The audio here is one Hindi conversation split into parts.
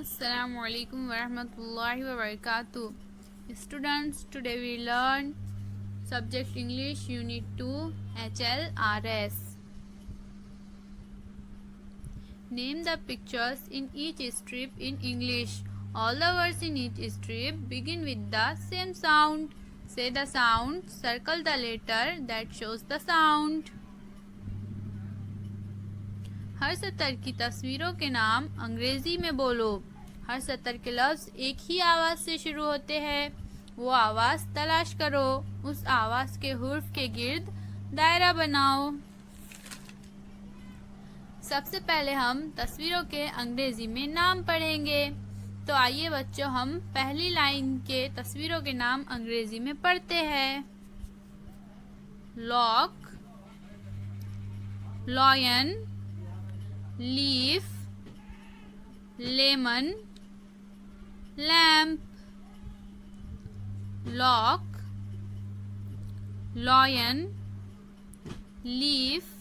Assalamualaikum warahmatullahi wabarakatuh. Students, today we learn subject English Unit 2 HLRS. Name the pictures in each strip in English. All the words in each strip begin with the same sound. Say the sound, circle the letter that shows the sound. हर सतर की तस्वीरों के नाम अंग्रेजी में बोलो। हर सतर के लफ्ज एक ही आवाज से शुरू होते हैं। वो आवाज तलाश करो। उस आवाज के हुर्फ के गिर्द दायरा बनाओ। सबसे पहले हम तस्वीरों के अंग्रेजी में नाम पढ़ेंगे। तो आइए बच्चों, हम पहली लाइन के तस्वीरों के नाम अंग्रेजी में पढ़ते हैं। Lock, lion, leaf, lemon, lamp. Lock, lion, leaf,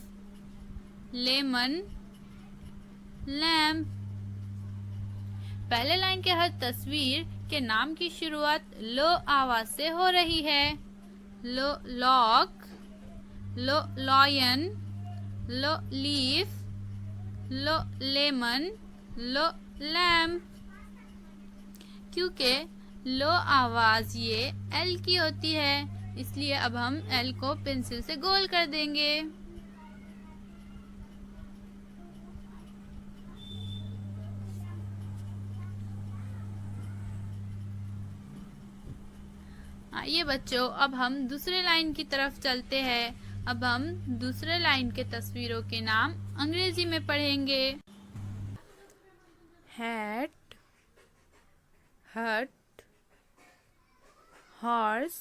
lemon, lamp. पहले लाइन के हर तस्वीर के नाम की शुरुआत लो आवाज से हो रही है। लो लॉक, लो लॉयन, लो लीफ, लो लेमन, लो लैम्प। क्योंकि लो आवाज ये एल की होती है, इसलिए अब हम एल को पेंसिल से गोल कर देंगे। आइए बच्चों, अब हम दूसरे लाइन की तरफ चलते हैं। अब हम दूसरे लाइन के तस्वीरों के नाम अंग्रेजी में पढ़ेंगे। हैट, हट, हॉर्स,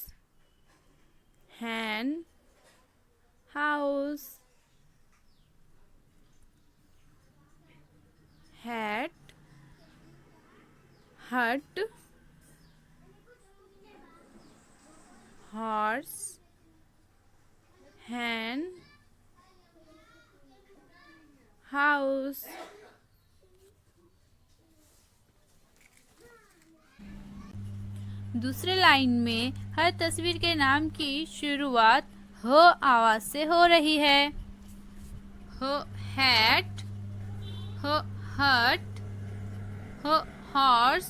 हैन, हाउस। हैट, हट, हॉर्स, हैन, हाउस। दूसरे लाइन में हर तस्वीर के नाम की शुरुआत ह आवाज से हो रही है। ह हैट, ह हट, ह हॉर्स,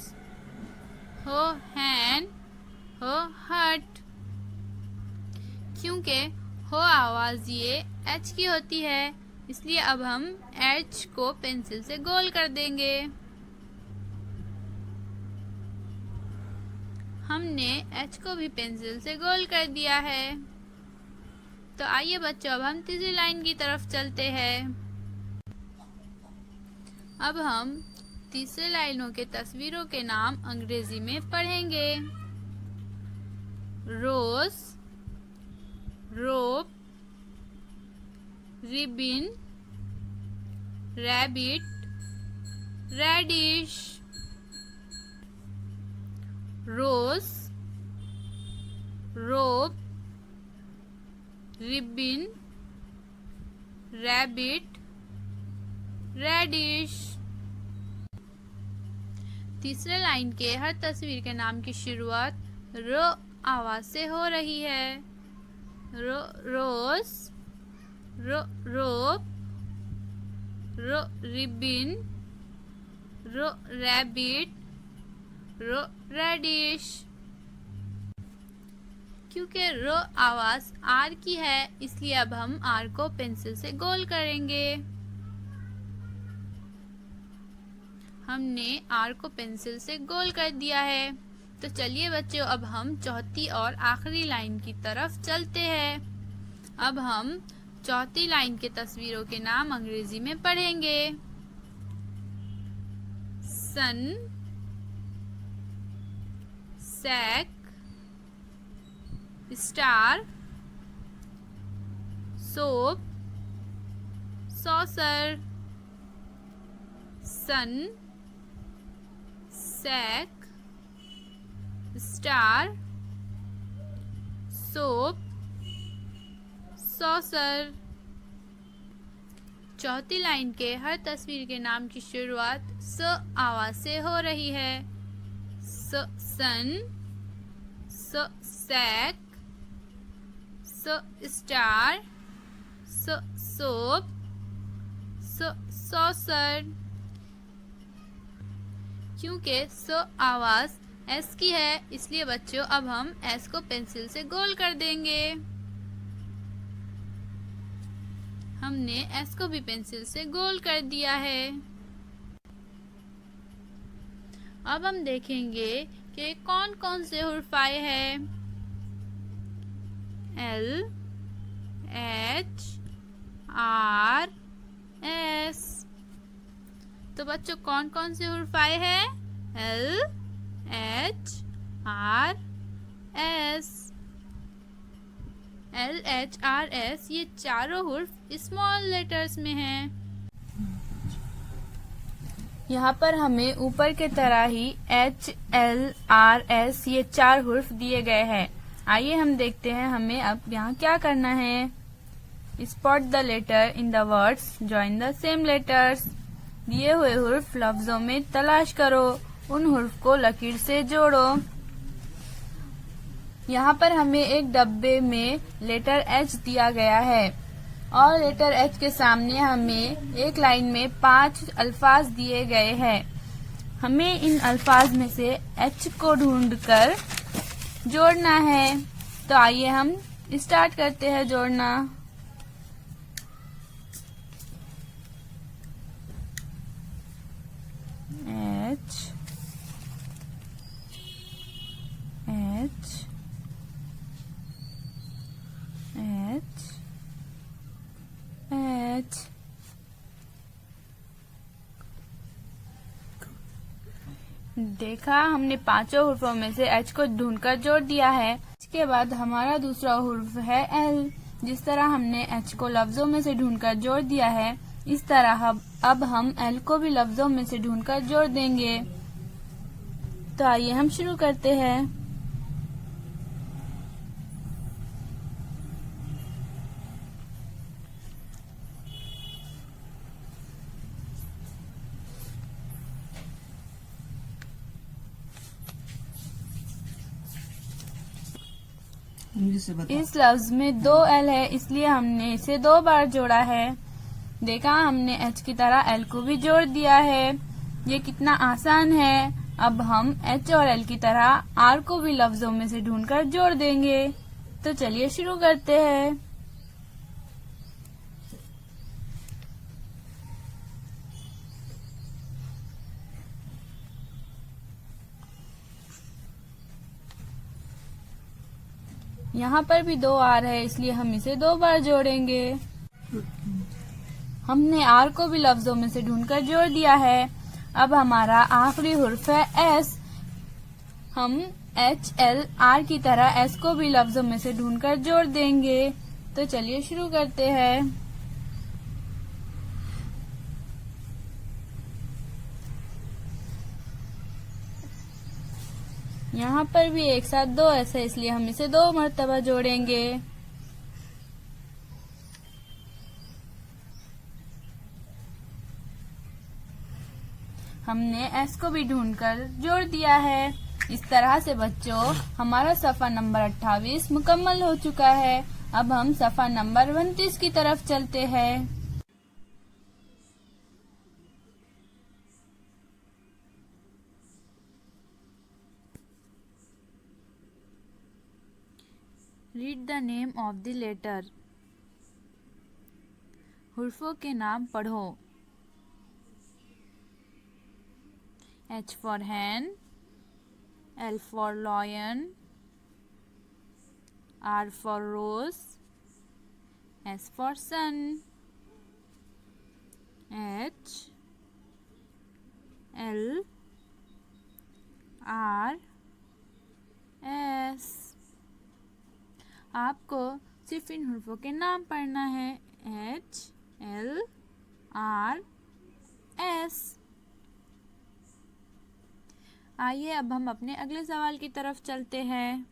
ह हैन, ह हट। क्योंकि हो आवाज ये एच की होती है, इसलिए अब हम एच को पेंसिल से गोल कर देंगे। हमने एच को भी पेंसिल से गोल कर दिया है। तो आइए बच्चों, अब हम तीसरी लाइन की तरफ चलते हैं। अब हम तीसरे लाइनों के तस्वीरों के नाम अंग्रेजी में पढ़ेंगे। रोज, रोप, रिबिन, रैबिट, रेडिश। रोज, रोप, रिबिन, रैबिट, रेडिश। तीसरे लाइन के हर तस्वीर के नाम की शुरुआत रो आवाज से हो रही है। रोज, रोप, रिबिन, रैबिट, रेडिश। क्योंकि रो आवाज आर की है, इसलिए अब हम आर को पेंसिल से गोल करेंगे। हमने आर को पेंसिल से गोल कर दिया है। तो चलिए बच्चों, अब हम चौथी और आखिरी लाइन की तरफ चलते हैं। अब हम चौथी लाइन के तस्वीरों के नाम अंग्रेजी में पढ़ेंगे। सन, सैक, स्टार, सोप, सॉसर। सन, सैक, स्टार, सोप, सॉसर। चौथी लाइन के हर तस्वीर के नाम की शुरुआत स आवाज से हो रही है। स सन, स सैक, स स्टार, स सोप, स सॉसर। क्योंकि स आवाज एस की है, इसलिए बच्चों अब हम एस को पेंसिल से गोल कर देंगे। हमने एस को भी पेंसिल से गोल कर दिया है। अब हम देखेंगे कि कौन कौन से हुर्फ आए हैं। L, H, R, S. तो बच्चों कौन कौन से हुर्फ आए हैं? L, H, R, S. L, H, R, S ये चारों हुर्फ स्मॉल लेटर्स में हैं। यहाँ पर हमें ऊपर के तरह ही एच, एल, आर, एस ये 4 हुर्फ दिए गए हैं। आइए हम देखते हैं हमें अब यहाँ क्या करना है। Spot the letter in the words, join the same letters. दिए हुए हुर्फ लफ्जों में तलाश करो, उन हुर्फ को लकीर से जोड़ो। यहाँ पर हमें एक डब्बे में लेटर एच दिया गया है और लेटर एच के सामने हमें एक लाइन में 5 अल्फाज दिए गए हैं। हमें इन अल्फाज में से एच को ढूंढकर जोड़ना है। तो आइए हम स्टार्ट करते हैं जोड़ना। H, H, H, H. देखा, हमने 5 हुर्फों में से एच को ढूंढकर जोड़ दिया है। इसके बाद हमारा दूसरा हुर्फ है एल। जिस तरह हमने एच को लफ्जों में से ढूंढकर जोड़ दिया है, इस तरह अब हम एल को भी लफ्जों में से ढूंढकर जोड़ देंगे। तो आइए हम शुरू करते हैं। इस लफ्ज में 2 एल है, इसलिए हमने इसे 2 बार जोड़ा है। देखा, हमने एच की तरह एल को भी जोड़ दिया है। ये कितना आसान है। अब हम एच और एल की तरह आर को भी लफ्जों में से ढूंढकर जोड़ देंगे। तो चलिए शुरू करते हैं। यहाँ पर भी 2 आर है, इसलिए हम इसे 2 बार जोड़ेंगे। हमने आर को भी लफ्जों में से ढूंढकर जोड़ दिया है। अब हमारा आखिरी हुर्फ है एस। हम एच, एल, आर की तरह एस को भी लफ्जों में से ढूंढकर जोड़ देंगे। तो चलिए शुरू करते हैं। यहाँ पर भी एक साथ 2 एस है, इसलिए हम इसे 2 मर्तबा जोड़ेंगे। हमने एस को भी ढूंढकर जोड़ दिया है। इस तरह से बच्चों हमारा सफ़ा नंबर 28 मुकम्मल हो चुका है। अब हम सफ़ा नंबर 29 की तरफ चलते हैं। Read the name of the letter. हुर्फों के नाम पढ़ो। H for hen, L for lion, R for rose, S for sun, H, L, R, S। आपको सिर्फ इन हुर्फों के नाम पढ़ना है। H, L, R, S। आइए अब हम अपने अगले सवाल की तरफ चलते हैं।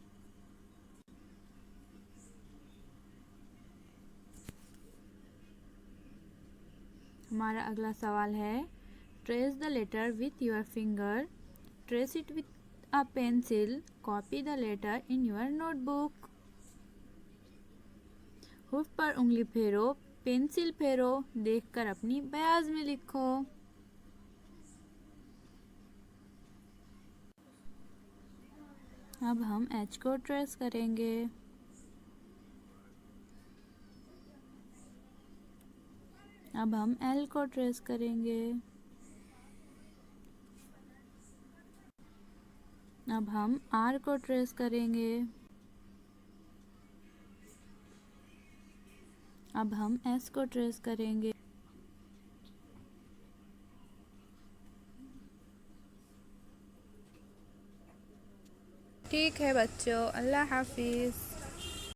हमारा अगला सवाल है, trace the letter with your finger, trace it with a pencil, copy the letter in your notebook. हुफ पर उंगली फेरो, पेंसिल फेरो, देखकर अपनी बयाज में लिखो। अब हम एच को ट्रेस करेंगे। अब हम एल को ट्रेस करेंगे। अब हम आर को ट्रेस करेंगे। अब हम एस को ट्रेस करेंगे। ठीक है बच्चों, अल्लाह हाफिज़।